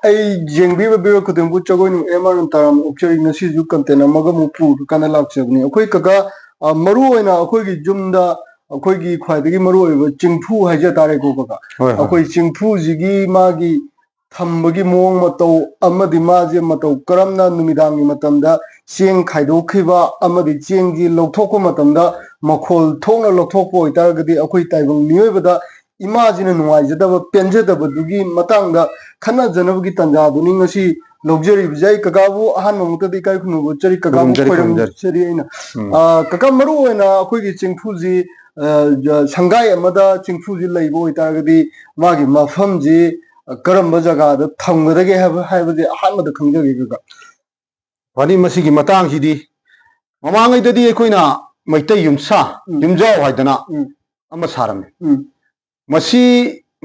जेंबीबा बेबा खुदंबु चगोइन एमरन ताराम उक्चरी नसीजु कंटेन मगमु पु काना लाक्चबनी अखोई कका मरु ओइना अखोई जुमदा अखोई ख्वाइदगी मरु ओइबा चिंगफु हाइजा तारे को कका अखोई चिंगफु जिगी मागी थम्बगी मोंग मतौ अमदि माजे मतौ करमना नुमिदांगी मतमदा चेंग खाइदोखिबा अमदि चेंगी लौथोको मतमदा मखोल थोंना लौथोको ओइतारगदि अखोई ताइबंग मियोइबदा इमाजिन नुवाइजदब पेंजदबदुगी मतंगदा खन्ना जनबगी तंजादुनी ngasi लग्जरी बिजाई ककाबु अहान ममुतदि काय खुनुबु चरी ककाबु खोरम चरी आइना कका मरु ओइना अखोइगी चिंगफुजी संगाई अमदा चिंगफुजी लैबो ओइतारगदि मागी मफमजी करम जगह थमगदगे हाइबजे अहानमद खंजगे कका फनी मसिगी मतंगसिदी ममांगैददि अखोइना मैतै युमसा युमजाव हाइदना अमा सारमे मसी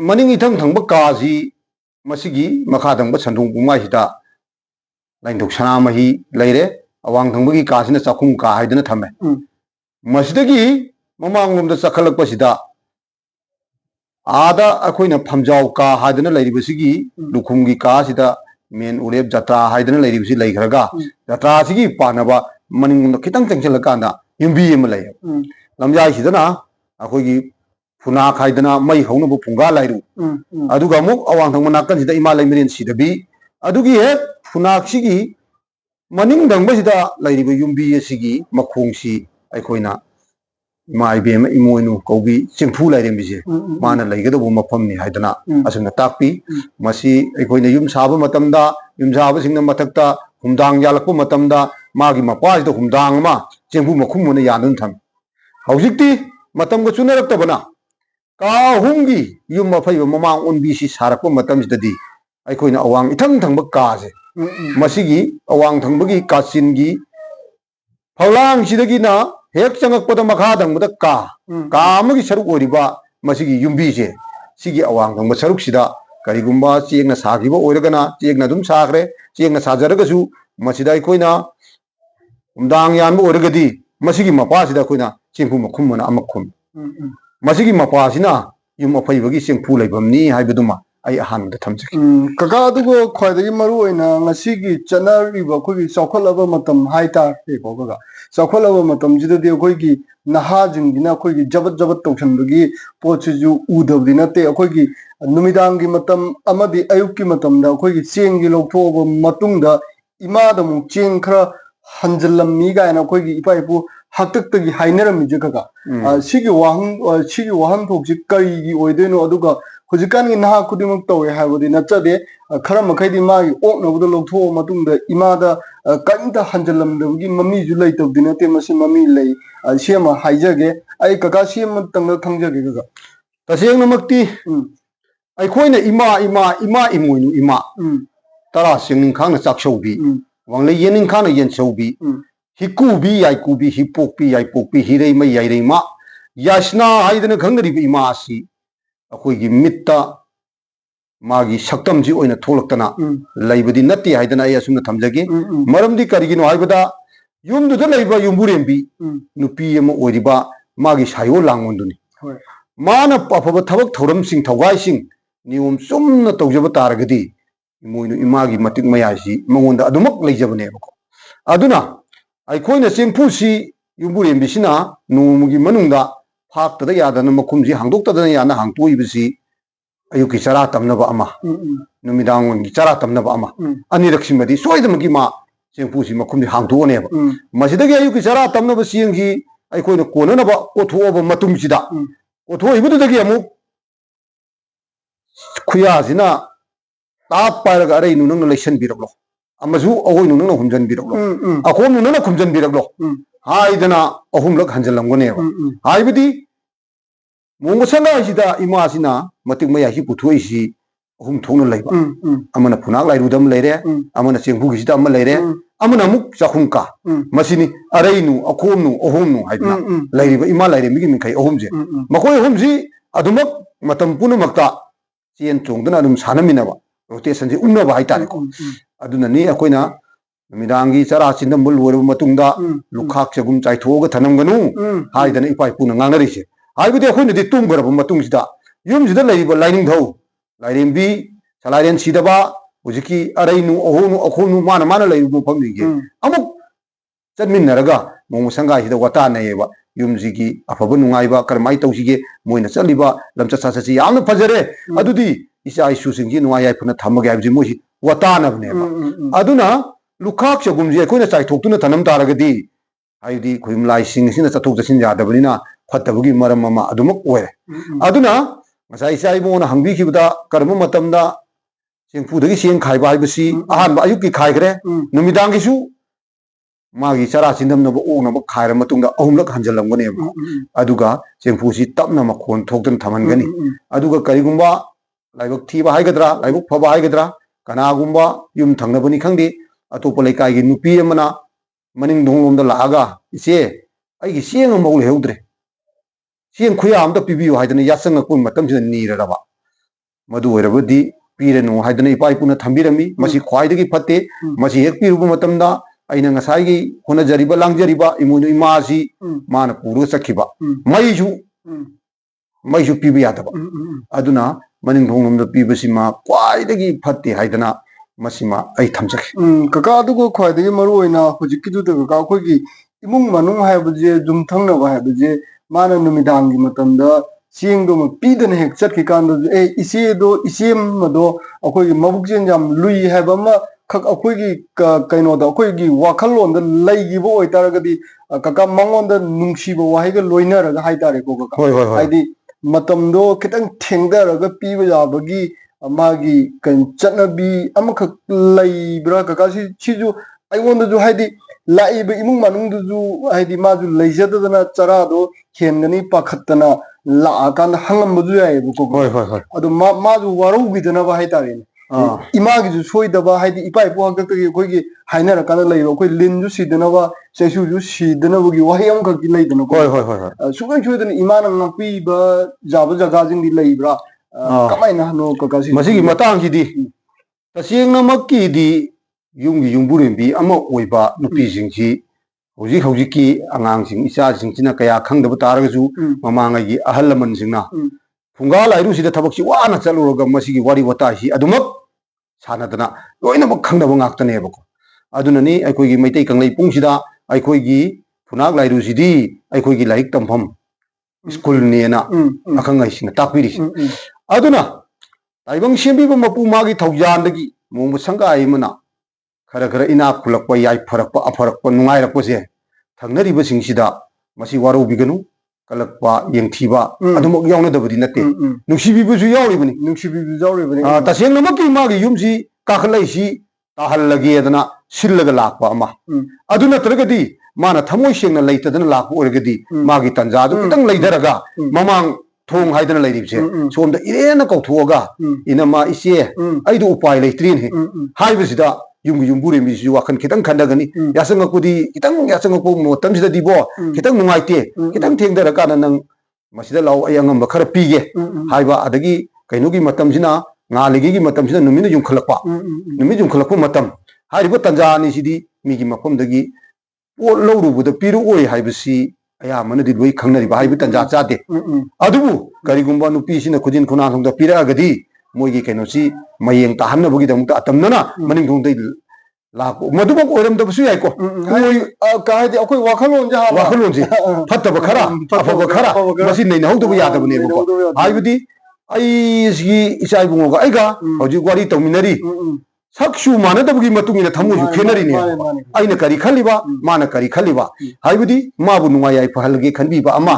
मनिंग इथंग थंग काजी मसीगी मखादंग संदुंग बुमाहिदा लाइनदुक सनामही लेरे अवांग थंगबगी कासिना चखुम का हाइदना थमे मसिदगी ममांगलोमदा चखलकपसिदा आदा अखोइना फमजाव का हाइदना लेरिबसिगी लुखुमगी कासिदा मेन उरेब जत्रा हाइदना लेरिबसि लेखरगा जत्रा सिगी पानबा मनिंग खितंग चंगचलकाना युंबी एम लय लमजाई सिदना अखोइगी फुना खाइदना मई हौनबु फुंगा लाइरु अदुगा अमुक अवांग थंग नाकनसिदा इमा लैमरिन सिदबी अदुगी हे फुनाक्सिगी मनिंग दंगबसिदा लैरिबु युंबी सिगी मखोंगसी अखोइना इमा इबेम इमोइनु कौबी चिंफु लाइरेमबिजे माना लैगदबु मफमनि हाइदना असुना ताकपी मसी अखोइना युम साबा मतमदा युम साबसिंगना मथक्ता हुमदांग यालकपु मतमदा मागी मपासिदा हुमदांग मा चिंफु मखुमना यानन थम हौजिक्ति मतमगा चुनरक्तबना काहुंगी युम मफैब ममांग उनबीसी सारक मतमसिददी अखोइना अवांग इथंग थंग काजे मसिगी अवांग थंगबगी काचिनगी फौलांग सिदगिना हेक चंगकपदा मखादंगबदा का अमगी सरुक ओरिबा मसिगी युंबीजे सिगी अवांग थंग सरुकसिदा करिगुंबा चेंगना सागिबा ओइरगना चेंगना दुम साखरे चेंगना साजरगसु मसिदा अखोइना उमदांग यानबो ओइरगदी मसिगी मपासिदा अखोइना चिंफु मखुमना अमखुम मसिगी मपासिना युम अफैबगी चिंफु लैबमनी हाइबदुमा आई अहानद थमजकी कका अदुगो ख्वाइदगी मरु ओइना ngasiगी चनरिबा अखोइगी चौखलबा मतम हाइता रेको कका चौखलबा मतम जिददि अखोइगी नहाजिंगिना अखोइगी जबत जबत तौसनबगी पोचजु उदबदि नते अखोइगी नुमिदांगी मतम अमदि अयुक्की मतमदा अखोइगी चेंगी लौथोबा मतुंगदा इमादमु चेंग खरा हंजलम्मी गायना अखोइगी इपाइपु हक्तक्तगी हाइनरमिजे कका सिगी वाहन थोक्सि करिगी ओइदेनो अदुगा हुजिकानी नहा खुदिमक तौए हाइबदि नचदे खरा मखैदि मागी ओकनबुद लौथो मतुंगदा इमादा करिंता हंजलमदबगी मम्मी जु लैतबदि नते मसि मम्मी लै सेमा हाइजगे आई कका सेम तंग खंजगे कका तसेंगनमक्ति अखोइना इमा इमोइनु इमा तरा सिंग खांग चाक्षौबी वांगले येनिंग खांग येनसौबी हिकुबी याइकुबी हिपोकपी याइपोकपी हिरै मै याइरै मा यासना हाइदना खंगरिबी इमा असि अखोइगी मित्ता मागी सक्तमजी ओइना थोलक्तना लैबदी नत्ति हाइदना आई असुमना थमजगे मरमदी करिगिनो हाइबदा युमदुदा लैबा युमबुरेंबी नुपी अमा ओइरिबा मागी सायो लांगोंदुनी माना अफबा थबक थौरमसिंग थौगाइसिंग नियम चुमना तौजबा तारगदी इमोइनु इमागी मतिक मयासी मंगोंदा अदुमक लैजबनेबको अदुना अखोइना चिंफुसी युमबुरेंबिसिना नोमुगी मनुंगदा फाक्तदा यादना मखुमजी हांदोक्तदना याना हांतोइबसी अयुकी चरा तमनबा अमा नुमिदांगोंगी चरा तमनबा अमा अनिरक्सिमदी सोइदमगी मा चिंफुसी मखुमजी हांतोनेबा मसिदगी अयुकी चरा तमनबा सिंगी अखोइना कोननबा कोथोबा मतुंगसिदा कोथोइबदुदगी अमुक खुयासिना ताप पारगा अरै नुनंग लैसनबिरगलो अमजु अगोइ नुनंग हुमजनबिरगलो अखोम नुनंग खुमजनबिरगलो हाइदना अहुमलक हंजलंगनेबा हाइबदी मोंगसंगा सिदा इमासिना मतिक मयासी पुथोइसी अहुम थोंना लैबा अमना फुनाक लाइरुदम लैरे अमना चेंगफुगिसिदा अमा लैरे अमना मुक चाखुंका मसिनी अरैनु अखोमनु अहुमनु हाइदना लैरिबा इमा लैरेमिगी मिखै अहुमजे मखोइ अहुमजी अदुमक मतम पुनमक्ता चेन चोंगदना अदुम सानमिनबा रोटेशन जे उन्नबा हाइतारेको अदुननी अखोइना नुमिदांगी चरा चिंदम बुल लोरब मतुंगदा लुखाक चगुम चाइथोगा थनमगनु हाइदना इपाइ पुना ngangarise हाइबदि अखोइनदि तुंगरब मतुंगसिदा युमसिदा लैरिबा लाइनिंग धौ लाइरेंबी सलाइरेन सिदबा ꯍꯧꯖꯤꯛꯀꯤ ꯑꯔꯩꯅꯨ ꯑꯍꯣꯅꯨ ꯑꯈꯣꯅꯨ ꯃꯥꯅ ꯂꯩꯔꯤꯕ ꯃꯐꯝꯁꯤꯡꯁꯦ ꯑꯃꯨꯛ ꯆꯠꯃꯤꯟꯅꯔꯒ ꯅꯣꯡꯃ ꯁꯪꯒꯥꯏꯁꯤꯗ ꯋꯥꯇꯥꯅꯩꯌꯦꯕ ꯌꯨꯝꯁꯤꯒꯤ ꯑꯐꯕ ꯅꯨꯡꯉꯥꯏꯕ ꯀꯔꯝꯍꯥꯏꯅ ꯇꯧꯁꯤꯒꯦ ꯃꯣꯏꯅ ꯆꯠꯂꯤꯕ ꯂꯝꯆꯠ ꯁꯥꯆꯠꯁꯤ ꯌꯥꯝꯅ ꯐꯖꯔꯦ ꯑꯗꯨꯗꯤ ꯏꯆꯥ ꯏꯁꯨꯁꯤꯡꯁꯤ ꯅꯨꯡꯉꯥꯏ ꯌꯥꯏꯐꯅ ꯊꯝꯃꯒꯦ ꯍꯥꯏꯕꯁꯤ ꯃꯣꯏꯁꯤ ꯋꯥꯇꯥꯅꯕꯅꯦꯕ ꯑꯗꯨꯅ ꯂꯨꯈꯥꯛ ꯆꯒꯨꯝꯁꯤ ꯑꯩꯈꯣꯏꯅ ꯆꯥꯏꯊꯣꯛꯇꯨꯅ ꯊꯅꯝ ꯇꯥꯔꯒꯗꯤ ꯍꯥꯏꯕꯗꯤ ꯈꯨꯌꯨꯝ ꯂꯥꯏꯁꯤꯡ ꯑꯁꯤꯅ ꯆꯠꯊꯣꯛ ꯆꯠꯁꯤꯟ ꯌꯥꯗꯕꯅꯤ나 ꯐꯠꯇꯕꯒꯤ ꯃꯔꯝ ꯑꯃ ꯑꯗꯨꯃꯛ ꯑꯣꯏꯔꯦ ꯑꯗꯨꯅ ꯉꯁꯥꯏ ꯏꯆꯥ ꯏꯕꯨꯡꯉꯣꯅ ꯍꯪꯕꯤꯈꯤꯕꯗ ꯀꯔꯝꯕ ꯃꯇꯝꯗ ꯆꯦꯡꯐꯨꯗꯒꯤ ꯆꯦꯡ ꯈꯥꯏꯕ ꯍꯥꯏꯕꯁꯤ ꯑꯍꯥꯟꯕ ꯑꯌꯨꯛꯀꯤ ꯈꯥꯏꯈ꯭ꯔꯦ ꯅꯨꯃꯤꯗꯥꯡꯒꯤꯁꯨ ꯃꯥꯒꯤ ꯆꯔꯥ ꯆꯤꯟꯗꯝꯅꯕ ꯑꯣꯛꯅꯕ ꯈꯥꯏꯔ ꯃꯇꯨꯡꯗ ꯑꯍꯨꯝꯂꯛ ꯍꯟꯖꯤꯜꯂꯝꯒꯅꯦꯕ ꯑꯗꯨꯒ ꯆꯦꯡꯐꯨꯁꯤ ꯇꯞꯅ ꯃꯈꯣꯟ ꯊꯣꯛꯇꯅ ꯊꯝꯍꯟꯒꯅꯤ ꯑꯗꯨꯒ ꯀꯔꯤꯒꯨꯝꯕ ꯂꯥꯏꯕꯛ ꯊꯤꯕ ꯍꯥꯏꯒꯗ꯭ꯔꯥ ꯂꯥꯏꯕꯛ ꯐꯕ ꯍꯥꯏꯒꯗ꯭ꯔꯥ ꯀꯅꯥꯒꯨꯝꯕ ꯌꯨꯝ ꯊꯪꯅꯕꯅꯤ ꯈꯪꯗꯦ ꯑꯇꯣꯞꯄ ꯂꯩꯀꯥꯏꯒꯤ ꯅꯨꯄꯤ ꯑꯃꯅ ꯃꯅꯤꯡ ꯊꯣꯡꯂꯣꯝꯗ ꯂꯥꯛꯑꯒ ꯏꯆꯦ ꯑꯩꯒꯤ ꯆꯦꯡ ꯑꯃꯐꯥꯎ ꯂꯩꯍꯧꯗ꯭ꯔꯦ ꯆꯦꯡ ꯈꯨꯌꯥ ꯑꯝꯇ ꯄꯤꯕꯤꯌꯨ ꯍꯥꯏꯗꯅ ꯌꯥꯆꯪꯉꯛꯄ ꯃꯇꯝꯁꯤꯗ ꯅꯤꯔꯔꯕ ꯃꯗꯨ ꯑꯣꯏꯔꯕꯗꯤ ꯄꯤꯔꯅꯨ ꯍꯥꯏꯗꯅ ꯏꯄꯥ ꯏꯄꯨꯅ ꯊꯝꯕꯤꯔꯝꯃꯤ ꯃꯁꯤ ꯈ꯭ꯋꯥꯏꯗꯒꯤ ꯐꯠꯇꯦ ꯃꯁꯤ ꯍꯦꯛ ꯄꯤꯔꯨꯕ ꯃꯇꯝꯗ ꯑꯩꯅ ꯉꯁꯥꯏꯒꯤ ꯍꯣꯠꯅꯖꯔꯤꯕ ꯂꯥꯡꯖꯔꯤꯕ ꯏꯃꯣꯏꯅꯨ ꯏꯃꯥꯁꯤ ꯃꯥꯅ ꯄꯨꯔꯒ ꯆꯠꯈꯤꯕ ꯃꯩꯁꯨ ꯄꯤꯕ ꯌꯥꯗꯕ ꯑꯗꯨꯅ ꯃꯅꯤꯡ ꯊꯣꯡꯂꯣꯝꯗ ꯄꯤꯕꯁꯤꯃ ꯈ꯭ꯋꯥꯏꯗꯒꯤ ꯐꯠꯇꯦ ꯍꯥꯏꯗꯅ ꯃꯁꯤꯃ ꯑꯩ ꯊꯝꯖꯒꯦ ꯀꯀꯥ ꯑꯗꯨꯒ ꯈ꯭ꯋꯥꯏꯗꯒꯤ ꯃꯔꯨꯑꯣꯏꯅ ꯍꯧꯖꯤꯛꯀꯤꯗꯨꯗ ꯀꯀꯥ ꯑꯩꯈꯣꯏꯒꯤ ꯏꯃꯨꯡ ꯃꯅꯨꯡ ꯍꯥꯏꯕꯁꯦ ꯌꯨꯝꯊꯪꯅꯕ ꯍꯥꯏꯕꯁꯦ ꯃꯥꯅ ꯅꯨꯃꯤꯗꯥꯡꯒꯤ ꯃꯇꯝꯗ ꯆꯦꯡꯗꯨꯃ ꯄꯤꯗꯅ ꯍꯦꯛ ꯆꯠꯈꯤꯀꯥꯟꯗꯁꯨ ꯏꯆꯦꯃꯗꯣ ꯑꯩꯈꯣꯏꯒꯤ ꯃꯕꯨꯛꯆꯦꯜ ꯌꯥꯝ ꯂꯨꯏ ꯍꯥꯏꯕ ꯑꯃ ꯈꯛ ꯑꯩꯈꯣꯏꯒꯤ ꯀꯩꯅꯣꯗ ꯑꯩꯈꯣꯏꯒꯤ ꯋꯥꯈꯜꯂꯣꯟꯗ ꯂꯩꯈꯤꯕ ꯑꯣꯏꯇꯥꯔꯒꯗꯤ ꯀꯀꯥ ꯃꯉꯣꯟꯗ ꯅꯨꯡꯁꯤꯕ ꯋꯥꯍꯩꯒ ꯂꯣꯏꯅꯔꯒ ꯍꯥꯏꯇꯥꯔꯦꯀꯣ ꯀꯀꯥ ꯍꯥꯏꯗꯤ ꯃꯇꯝꯗꯣ ꯈꯤꯇꯪ ꯊꯦꯡꯊꯔꯒ ꯄꯤꯕ ꯌꯥꯕꯒꯤ ꯃꯥꯒꯤ ꯆꯠꯅꯕꯤ ꯑꯃꯈꯛ ꯂꯩꯕ꯭ꯔꯥ ꯀꯀꯥ ꯁꯤꯁꯨ ꯑꯩꯉꯣꯟꯗꯁꯨ ꯍꯥꯏꯗꯤ ꯂꯥꯛꯏꯕ ꯏꯃꯨꯡ ꯃꯅꯨꯡꯗꯨꯁꯨ ꯍꯥꯏꯗꯤ ꯃꯥꯁꯨ ꯂꯩꯖꯗꯗꯅ ꯆꯔꯥꯗꯣ ꯍꯦꯟꯒꯅꯤ ꯄꯥꯈꯠꯇꯅ ꯂꯥꯛꯑꯀꯥꯟꯗ ꯍꯪꯉꯝꯕꯁꯨ ꯌꯥꯏꯑꯕꯀꯣ ꯑꯗꯣ ꯃꯥꯁꯨ ꯋꯥꯔꯧꯕꯤꯗꯅꯕ ꯍꯥꯏꯇꯥꯔꯦꯅꯦ ꯏꯃꯥꯒꯤꯁꯨ ꯁꯣꯏꯗꯕ ꯍꯥꯏꯗꯤ ꯏꯄꯥ ꯏꯄꯨ ꯍꯥꯛꯇꯛꯇꯒꯤ ꯑꯩꯈꯣꯏꯒꯤ ꯍꯥꯏꯅꯔꯀꯥꯟꯗ ꯂꯩꯕ ꯑꯩꯈꯣꯏ ꯂꯤꯟꯁꯨ ꯁꯤꯗꯅꯕ ꯆꯩꯁꯨꯁꯨ ꯁꯤꯗꯅꯕꯒꯤ ꯋꯥꯍꯩ ꯑꯃꯈꯛꯇꯤ ꯂꯩꯗꯅꯀꯣ ꯁꯨꯡꯁꯣꯏ ꯁꯣꯏꯗꯅ ꯏꯃꯥꯅ ꯉꯥꯛꯄꯤꯕ ꯌꯥꯕ ꯖꯒꯥꯁꯤꯡꯗꯤ ꯂꯩꯕ꯭ꯔꯥ ꯀꯃꯥꯏꯅ ꯍꯅꯣ ꯀꯀꯥꯁꯤ ꯃꯁꯤꯒꯤ ꯃꯇꯥꯡꯁꯤꯗꯤ ꯇꯁꯦꯡꯅꯃꯛꯀꯤꯗꯤ ꯌꯨꯝꯒꯤ ꯌꯨꯝꯕꯨꯔꯦꯝꯕꯤ ꯑꯃ ꯑꯣꯏꯕ ꯅꯨꯄꯤꯁꯤꯡꯁꯤ ꯍꯧꯖꯤꯛꯀꯤ ꯑꯉꯥꯡꯁꯤꯡ ꯏꯆꯥꯁꯤꯡꯁꯤꯅ ꯀꯌꯥ ꯈꯪꯗꯕ ꯇꯥꯔꯒꯁꯨ ꯃꯃꯥꯡꯉꯩꯒꯤ ꯑꯍꯜ ꯂꯃꯟꯁꯤꯡꯅ ꯐꯨꯡꯒꯥ ꯂꯥꯏꯔꯨꯁꯤꯗ ꯊꯕꯛꯁꯤ ꯋꯥꯅ ꯆꯠꯂꯨꯔꯒ ꯃꯁꯤꯒꯤ ꯋꯥꯔꯤ ꯋꯥꯇꯥꯏꯁꯤ ꯑꯗꯨꯃꯛ ꯁꯥꯟꯅꯗꯅ ꯂꯣꯏꯅꯃꯛ ꯈꯪꯗꯕ ꯉꯥꯛꯇꯅꯦꯕꯀꯣ ꯑꯗꯨꯅꯅꯤ ꯑꯩꯈꯣꯏꯒꯤ ꯃꯩꯇꯩ ꯀꯪꯂꯩꯄꯨꯡꯁꯤꯗ ꯑꯩꯈꯣꯏꯒꯤ ꯐꯨꯅꯥꯛ ꯂꯥꯏꯔꯨꯁꯤꯗꯤ ꯑꯩꯈꯣꯏꯒꯤ ꯂꯥꯏꯔꯤꯛ ꯇꯝꯐꯝ ꯁ꯭ꯀꯨꯜꯅꯦꯅ ꯑꯈꯪ ꯑꯍꯩꯁꯤꯡꯅ ꯇꯥꯛꯄꯤꯔꯤꯁꯤ ꯑꯗꯨꯅ ꯇꯥꯏꯕꯪ ꯁꯦꯝꯕꯤꯕ ꯃꯄꯨ ꯃꯥꯒꯤ ꯊꯧꯖꯥꯟꯗꯒꯤ ꯅꯣꯡꯃ ꯁꯪꯒꯥꯏ ꯑꯃꯅ ꯈꯔ ꯏꯅꯥꯛ ꯈꯨꯜꯂꯛꯄ ꯌꯥꯏꯐꯔꯛꯄ ꯑꯐꯔꯛꯄ ꯅꯨꯡꯉꯥꯏꯔꯛꯄꯁꯦ ꯊꯪꯅꯔꯤꯕꯁꯤꯡꯁꯤꯗ ꯃꯁꯤ ꯋꯥꯔꯧꯕꯤꯒꯅꯨ ꯀꯜꯂꯛꯄ ꯌꯦꯡꯊꯤꯕ ꯑꯗꯨꯃꯛ ꯌꯥꯎꯅꯗꯕꯗꯤ ꯅꯠꯇꯦ ꯅꯨꯡꯁꯤꯕꯤꯕꯁꯨ ꯌꯥꯎꯔꯤꯕꯅꯤ ꯇꯁꯦꯡꯅꯃꯛꯀꯤ ꯃꯥꯒꯤ ꯌꯨꯝꯁꯤ ꯀꯥꯈꯠꯂꯛꯏꯁꯤ ꯇꯥꯍꯜꯂꯒꯦꯗꯅ ꯁꯤꯜꯂꯒ ꯂꯥꯛꯄ ꯑꯃ ꯑꯗꯨ ꯅꯠꯇ꯭ꯔꯒꯗꯤ ꯃꯥꯅ ꯊꯃꯣꯏ ꯁꯦꯡꯅ ꯂꯩꯇꯗꯅ ꯂꯥꯛꯄ ꯑꯣꯏꯔꯒꯗꯤ ꯃꯥꯒꯤ ꯇꯟꯖꯥꯗꯨ ꯈꯤꯇꯪ ꯂꯩꯊꯔꯒ ꯃꯃꯥꯡ ꯊꯣꯡ ꯍꯥꯏꯗꯅ ꯂꯩꯔꯤꯕꯁꯦ ꯁꯣꯝꯗ ꯏꯔꯦꯟꯅ ꯀꯧꯊꯣꯛꯑꯒ ꯏꯅꯝꯃ ꯏꯆꯦ ꯑꯩꯗꯣ ꯎꯄꯥꯏ ꯂꯩꯇ꯭ꯔꯦꯅꯦ ꯍꯥꯏꯕꯁꯤꯗ ꯌꯨꯝꯒꯤ ꯌꯨꯝꯕꯨꯔꯦꯝꯕꯤꯁꯤꯁꯨ ꯋꯥꯈꯜ ꯈꯤꯇꯪ ꯈꯟꯊꯒꯅꯤ ꯌꯥꯆꯪꯉꯛꯄꯗꯤ ꯈꯤꯇꯪ ꯌꯥꯆꯪꯉꯛꯄ ꯃꯇꯝꯁꯤꯗꯗꯤꯕꯣ खितंग नुंगाइते खितंग थेंगदरकाना नंग मसिदा लाउ अय अंगम खर पीगे हाइबा अदगी कइनुगी मतमसिना ngaligigi matamsina numina yumkhalakpa numi yumkhalakpa matam hariba tanjani sidi migi mafamdagi pot lawrubuda piru oi haibasi aya manadi loi khangnari ba haibu tanja chate adubu karigumba nupi sina khujin khuna thongda pira agadi moigi kainosi mayeng tahannabugi damukta atamnana maning thongdai लाको मधुबक ओरम दबसु याइको कोई काहेदि अखोई वाखलोन जा वाखलोन जी फत्तब खरा अफब खरा मसि नै नहौदब यादबने बको हाइबदि आइसगी इसाइ बुंगोगा आइगा हजि वारी तौमिनरी सक्सु मानदबगी मतुंगिना थमुसु खेनरी ने आइना करी खलिबा माना करी खलिबा हाइबदि माबु नुंगा याइ फहलगे खनबिबा अमा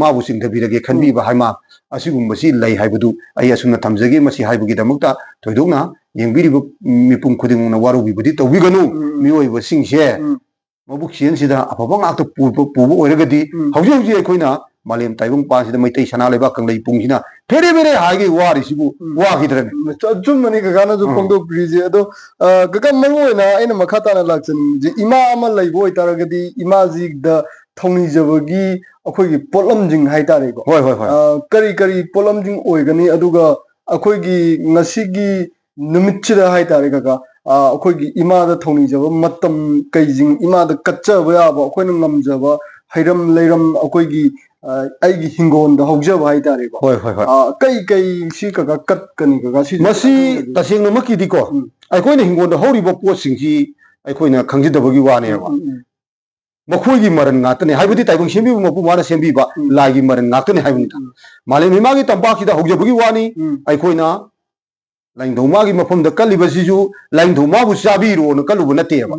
माबु सिंगधबिरगे खनबिबा हाइमा असिगुंबसि लै हाइबदु आइ असुना थमजगे मसि हाइबगी दमक्ता थोइदोंना येंबिरिबो मिपुंग खुदिंगना वारुबिबदि तौबिगनु मिओइबो सिंगसे मबुक सियनसिदा अफबा ngakta pubo oiragadi hauji hauji aikoina malem taibung pasida maitai sana leba kanglei pungina fere fere haige wari sibu wagidrane chumani gagana ju pongdo brije ado gaga maroina aina makhata na lakchani je ima ama laibo itaragadi ima ji da thongni jabagi akhoi polamjing haitare ko hoi hoi hoi kari kari polamjing oigani aduga akhoi gi ngasigi numitchida haitare gaga अखोगी इमादा थौनीजब मतम कईजिंग इमादा कच्चब याब अखोइना ngamjaba hairam leiram अखोगी आइगी हिंगोन दा हौजब हाइतारे को होय होय होय कई कई सी कगा कत कनी कगा सी मसी तसेंग नमकी दिको ꯑꯩꯈꯣꯏꯅ ꯍꯤꯡꯒꯣꯜꯗ ꯍꯧꯔꯤꯕ ꯄꯣꯠꯁꯤꯡꯁꯤ ꯑꯩꯈꯣꯏꯅ ꯈꯪꯖꯗꯕꯒꯤ ꯋꯥꯅꯦꯕ ꯃꯈꯣꯏꯒꯤ ꯃꯔꯟ ꯉꯥꯛꯇꯅꯤ ꯍꯥꯏꯕꯗꯤ ꯇꯥꯏꯕꯪ ꯁꯦꯝꯕꯤꯕ ꯃꯄꯨ ꯃꯥꯅ ꯁꯦꯝꯕꯤꯕ ꯂꯥꯏꯒꯤ ꯃꯔꯟ ꯉꯥꯛꯇꯅꯤ ꯍꯥꯏꯕꯅꯤꯗ ꯃꯥꯂꯦꯝ ꯏꯃꯥꯒꯤ ꯇꯝꯄꯥꯛꯁꯤꯗ ꯍꯧꯖꯕꯒꯤ ꯋꯥꯅꯤ ꯑꯩꯈꯣꯏꯅ ꯂꯥꯏꯅꯤꯡꯊꯧ ꯃꯥꯒꯤ ꯃꯐꯝꯗ ꯀꯜꯂꯤꯕꯁꯤꯁꯨ ꯂꯥꯏꯅꯤꯡꯊꯧ ꯃꯥꯕꯨ ꯆꯥꯕꯤꯔꯣꯅ ꯀꯜꯂꯨꯕ ꯅꯠꯇꯦꯕ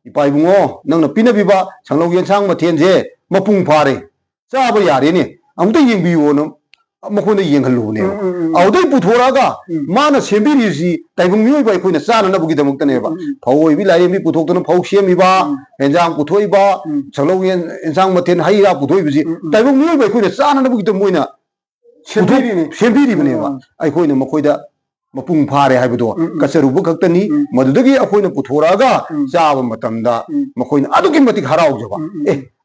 ꯏꯄꯥ ꯏꯕꯨꯡꯉꯣ ꯅꯪꯅ ꯄꯤꯅꯕꯤꯕ ꯁꯪꯂꯧ ꯌꯦꯟꯁꯥꯡ ꯃꯊꯦꯜꯁꯦ ꯃꯄꯨꯡ ꯐꯥꯔꯦ ꯆꯥꯕ ꯌꯥꯔꯦꯅꯦ ꯑꯃꯨꯛꯇ ꯌꯦꯡꯕꯤꯌꯣꯅ ꯃꯈꯣꯏꯗ ꯌꯦꯡꯍꯜꯂꯨꯕꯅꯦꯕ ꯑꯗꯨꯗꯩ ꯄꯨꯊꯣꯔꯛꯑꯒ ꯃꯥꯅ ꯁꯦꯝꯕꯤꯔꯤꯁꯤ ꯇꯥꯏꯕꯪ ꯃꯤꯑꯣꯏꯕ ꯑꯩꯈꯣꯏꯅ ꯆꯥꯅꯅꯕꯒꯤꯗꯃꯛꯇꯅꯦꯕ ꯐꯧ ꯑꯣꯏꯕꯤ ꯂꯥꯏꯔꯦꯝꯕꯤ ꯄꯨꯊꯣꯛꯇꯨꯅ ꯐꯧ ꯁꯦꯝꯃꯤꯕ ꯌꯦꯟꯖꯥꯡ ꯄꯨꯊꯣꯛꯏꯕ ꯁꯪꯂꯧ ꯌꯦꯟꯁꯥꯡ ꯃꯊꯦꯜ ꯍꯩ ꯔꯥ ꯄꯨꯊꯣꯛꯏꯕꯁꯤ ꯇꯥꯏꯕꯪ ꯃꯤꯑꯣꯏꯕ ꯑꯩꯈꯣꯏꯅ ꯆꯥꯅꯅꯕꯒꯤꯗꯃꯛ ꯃꯣꯏꯅ ꯁꯦꯝꯕꯤꯔꯤꯕꯅꯦꯕ ꯑꯩꯈꯣꯏꯅ ꯃꯈꯣꯏꯗ ꯃꯄꯨꯡ ꯐꯥꯔꯦ ꯍꯥꯏꯕꯗꯣ ꯀꯠꯆꯔꯨꯕ ꯈꯛꯇꯅꯤ ꯃꯗꯨꯗꯒꯤ ꯑꯩꯈꯣꯏꯅ ꯄꯨꯊꯣꯔꯛꯑꯒ ꯆꯥꯕ ꯃꯇꯝꯗ ꯃꯈꯣꯏꯅ ꯑꯗꯨꯛꯀꯤ ꯃꯇꯤꯛ ꯍꯔꯥꯎꯖꯕ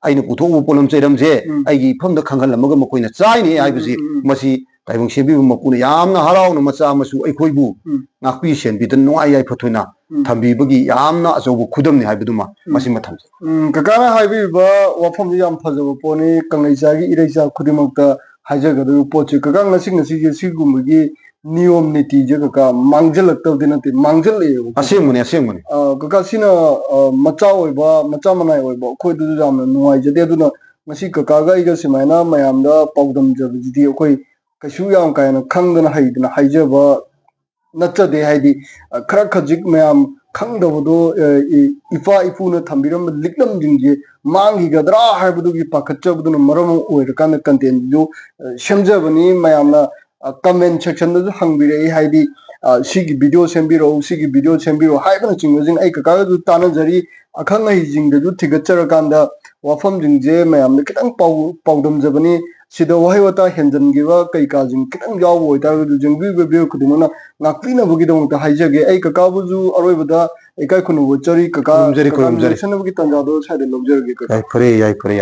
ꯑꯩꯅ ꯄꯨꯊꯣꯛꯎꯕ ꯄꯣꯠꯂꯝ ꯆꯩꯔꯝꯁꯦ ꯑꯩꯒꯤ ꯏꯐꯝꯗ ꯈꯪꯍꯜꯂꯝꯃꯒ ꯃꯈꯣꯏꯅ ꯆꯥꯏꯅꯤ ꯍꯥꯏꯕꯁꯤ ꯃꯁꯤ ꯇꯥꯏꯕꯪ ꯁꯦꯝꯕꯤꯕ ꯃꯄꯨꯅ ꯌꯥꯝꯅ ꯍꯔꯥꯎꯅ ꯃꯆꯥ ꯃꯁꯨ ꯑꯩꯈꯣꯏꯕꯨ ꯉꯥꯛꯄꯤ ꯁꯦꯟꯕꯤꯗꯅ ꯅꯨꯡꯉꯥꯏ ꯌꯥꯏꯐꯊꯣꯏꯅ ꯊꯝꯕꯤꯕꯒꯤ ꯌꯥꯝꯅ ꯑꯆꯧꯕ ꯈꯨꯗꯝꯅꯤ ꯍꯥꯏꯕꯗꯨꯃ ꯃꯁꯤꯃ ꯊꯝꯖꯩ ꯀꯀꯥꯅ ꯍꯥꯏꯕꯤꯔꯤꯕ ꯋꯥꯐꯝꯗꯨ ꯌꯥꯝ ꯐꯖꯕ ꯄꯣꯠꯅꯤ ꯀꯪꯂꯩꯆꯥꯒꯤ ꯏꯔꯩꯆꯥ ꯈꯨꯗꯤꯡꯃꯛꯇ ꯍꯥꯏꯖꯒꯗꯕ ꯄꯣꯠꯁꯦ ꯀꯀꯥ ꯉꯁꯤꯒꯤ ꯁꯤꯒꯨꯝꯕꯒꯤ ꯅꯤꯌꯣꯝ ꯅꯤꯇꯤꯁꯦ ꯀꯀꯥ ꯃꯥꯡꯖꯜꯂꯛꯇꯕꯗꯤ ꯅꯠꯇꯦ ꯃꯥꯡꯖꯜꯂꯛꯑꯦꯕ ꯑꯁꯦꯡꯕꯅꯤ ꯑꯁꯦꯡꯕꯅꯤ ꯀꯀꯥ ꯁꯤꯅ ꯃꯆꯥ ꯑꯣꯏꯕ ꯃꯆꯥ ꯃꯅꯥꯏ ꯑꯣꯏꯕ ꯑꯩꯈꯣꯏꯗꯁꯨ ꯌꯥꯝꯅ ꯅꯨꯡꯉꯥꯏꯖꯗꯦ ꯑꯗꯨꯅ ꯉꯁꯤ ꯀꯀꯥꯒ ꯑꯩꯒ ꯁꯨꯃꯥꯏꯅ ꯃꯌꯥꯝꯗ ꯄꯥꯎꯗꯝꯖꯕꯁꯤꯗꯤ ꯑꯩꯈꯣꯏ ꯀꯩꯁꯨ ꯌꯥꯝ ꯀꯥ ꯍꯦꯟꯅ ꯈꯪꯗꯅ ꯍꯩꯗꯅ ꯍꯥꯏꯖꯕ ꯅꯠꯆꯗꯦ ꯍꯥꯏꯗꯤ ꯈꯔ ꯈꯖꯤꯛ ꯃꯌꯥꯝ ꯈꯪꯗꯕꯗꯣ ꯏꯄꯥ ꯏꯄꯨꯅ ꯊꯝꯕꯤꯔꯝꯕ ꯂꯤꯛꯂꯝꯁꯤꯡꯁꯦ ꯃꯥꯡꯈꯤꯒꯗ꯭ꯔꯥ ꯍꯥꯏꯕꯗꯨꯒꯤ ꯄꯥꯈꯠꯆꯕꯗꯨꯅ ꯃꯔꯝ ꯑꯣꯏꯔꯀꯥꯟꯗ ꯀꯟꯇꯦꯟꯁꯨ ꯁꯦꯝꯖꯕꯅꯤ ꯃꯌꯥꯝꯅ ꯀꯃꯦꯟ ꯁꯦꯛꯁꯟꯗꯁꯨ ꯍꯪꯕꯤꯔꯛꯏ ꯍꯥꯏꯗꯤ ꯁꯤꯒꯤ ꯚꯤꯗꯤꯑꯣ ꯁꯦꯝꯕꯤꯔꯛꯎ ꯁꯤꯒꯤ ꯚꯤꯗꯤꯑꯣ ꯁꯦꯝꯕꯤꯔꯛꯎ ꯍꯥꯏꯕꯅꯆꯤꯡꯕꯁꯤꯡ ꯑꯩ ꯀꯀꯥꯒꯁꯨ ꯇꯥꯟꯅꯖꯔꯤ ꯑꯈꯪ ꯑꯍꯩꯁꯤꯡꯗꯁꯨ ꯊꯤꯒꯠꯆꯔꯀꯥꯟꯗ ꯋꯥꯐꯝꯁꯤꯡꯁꯦ ꯃꯌꯥꯝꯗ खितंग पाउदमजबनी सिदा वही वता हेंजनगिबा कईकाजिंग खितंग याव ओइतारगदु जंगबी बेबे खुदुमना नाक्पीनबगीदमता हाइजगे ऐ ककाबुजु अरोइबदा एकाई खुनु वचरी कका खुरुमजरी कका खुरुमजरी लेसनबगी तंजादो साइड लौजरगे कका याई फरे